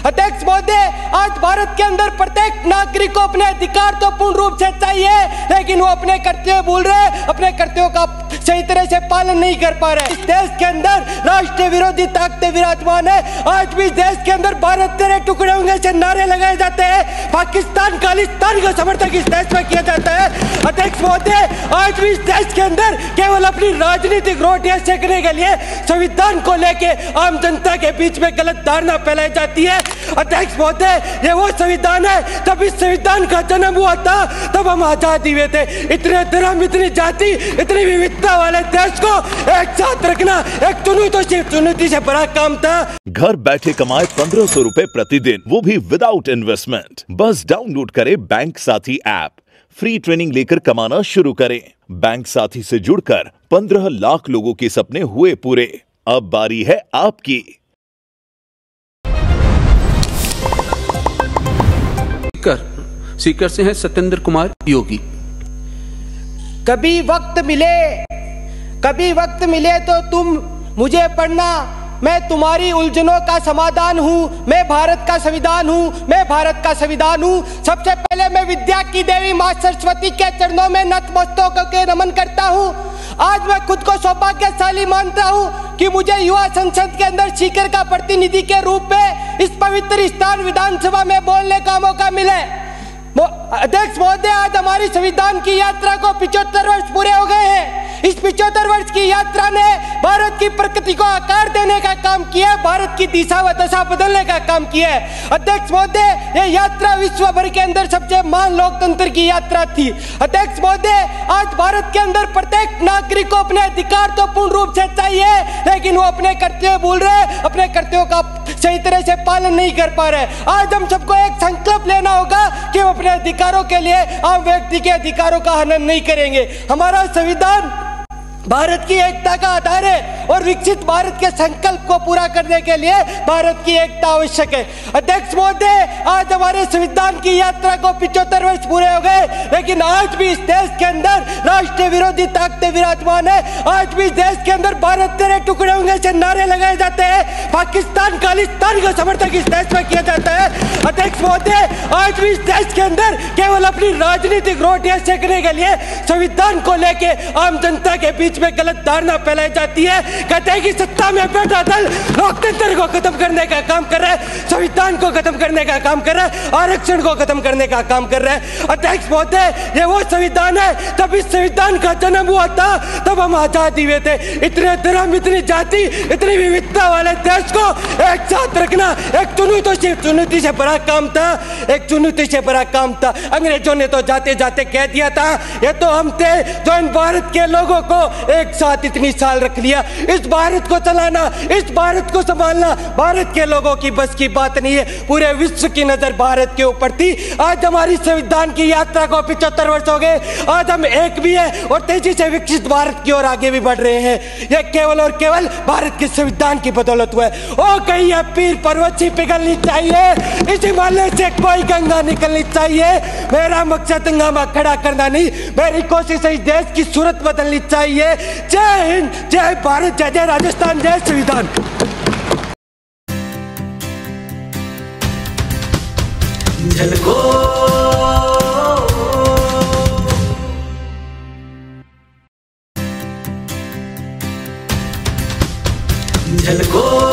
अध्यक्ष महोदय, आज भारत के अंदर प्रत्येक नागरिक को अपने अधिकार तो पूर्ण रूप से चाहिए, लेकिन वो अपने कर्तव्य भूल रहे, अपने कर्तव्यों का सही तरह से पालन नहीं कर पा रहे। इस देश के अंदर राष्ट्र विरोधी ताकतें विराजमान है। आज भी देश के अंदर भारत तेरे टुकड़े होंगे से नारे लगाए जाते हैं, पाकिस्तान खालिस्तान का समर्थन इस देश में किया जाता है। अध्यक्ष महोदय, आज भी इस देश के अंदर केवल अपनी राजनीतिक रोटियां सेकने के लिए संविधान को लेके आम जनता के बीच में गलत धारणा फैलाई जाती है। अध्यक्ष महोदय, ये वो संविधान है, तब इस संविधान का जन्म हुआ था, तब हम आजादी हुए थे। इतने धर्म, इतनी जाति, इतनी विविधता वाले देश को एक साथ रखना एक चुनौती से बड़ा काम था। घर बैठे कमाए 1500 रुपए प्रतिदिन, वो भी विदाउट इन्वेस्टमेंट। बस डाउनलोड करें बैंक साथी ऐप, फ्री ट्रेनिंग लेकर कमाना शुरू करें। बैंक साथी से जुड़कर 15 लाख लोगों के सपने हुए पूरे। अब बारी है आपकी। सीकर से हैं सत्येंद्र कुमार योगी। कभी वक्त मिले तो तुम मुझे पढ़ना, मैं तुम्हारी उलझनों का समाधान हूँ, मैं भारत का संविधान हूँ। सबसे पहले मैं विद्या की देवी माँ सरस्वती के चरणों में नतमस्तक होकर नमन करता हूँ। आज मैं खुद को सौभाग्यशाली मानता हूँ कि मुझे युवा संसद के अंदर सीकर का प्रतिनिधि के रूप में इस पवित्र स्थान विधानसभा में बोलने का मौका मिले। अध्यक्ष महोदय, आज हमारी संविधान की यात्रा को 75 वर्ष पूरे हो गए हैं। इस 75 वर्ष की यात्रा ने भारत की प्रकृति को आकार देने का काम किया है, भारत की दिशा व दशा बदलने का काम किया है। अध्यक्ष महोदय, ये यात्रा विश्व भर के अंदर सबसे महान लोकतंत्र की यात्रा थी। अध्यक्ष महोदय, आज भारत के अंदर प्रत्येक नागरिक को अपने अधिकार तो पूर्ण रूप से चाहिए, लेकिन वो अपने कर्तव्य भूल रहे, अपने कर्तव्यों का सही तरह से पालन नहीं कर पा रहे। आज हम सबको एक संकल्प लेना होगा कि हम अपने अधिकारों के लिए आम व्यक्ति के अधिकारों का हनन नहीं करेंगे। हमारा संविधान भारत की एकता का आधार है और विकसित भारत के संकल्प को पूरा करने के लिए भारत की एकता आवश्यक है। अध्यक्ष महोदय, आज हमारे संविधान की यात्रा को 75 वर्ष पूरे हो गए, लेकिन आज भी इस देश के अंदर राष्ट्र विरोधी ताकतें विराजमान है। आज भी इस देश के अंदर भारत तेरे टुकड़े होंगे से नारे लगाए जाते हैं, पाकिस्तान खालिस्तान का समर्थन इस देश में किया जाता है। अध्यक्ष महोदय, आज भी इस देश के अंदर केवल अपनी राजनीतिक रोटियां सेकने के लिए संविधान को लेके आम जनता के बीच में गलत धारणा फैलाई जाती है। कहते हैं कि सत्ता में बैठा दल लोकतंत्र को खत्म करने का काम कर रहा है, संविधान को खत्म करने का काम कर रहा है, आरक्षण को खत्म करने का काम कर रहा है। अध्यक्ष महोदय, ये वो संविधान है, तब इस संविधान का जन्म हुआ था, तब हम आजादी हुए थे। इतने धर्म, इतनी जाति, इतनी विविधता वाले देश को एक साथ रखना एक चुनौती से बड़ा काम था। अंग्रेजों ने तो जाते जाते कह दिया था, ये तो हम थे जो इन भारत के लोगों को एक साथ इतनी साल रख लिया। इस भारत को चलाना, इस भारत को संभालना भारत के लोगों की बस की बात नहीं है। पूरे विश्व की नजर भारत के ऊपर थी। आज हमारी संविधान की यात्रा को 75 वर्ष हो गए। आज हम एक भी है और तेजी से विकसित भारत की ओर आगे भी बढ़ रहे हैं। यह केवल और केवल भारत के संविधान की बदौलत हुआ है। ओ कहीं यह पीर पर्वत से पिघलनी चाहिए, इस हिमालय से कोई गंगा निकलनी चाहिए। मेरा मकसद हंगामा खड़ा करना नहीं, मेरी कोशिश है इस देश की सूरत बदलनी चाहिए। जय हिंद, जय भारत, जय जय राजस्थान, जय संविधान। झलको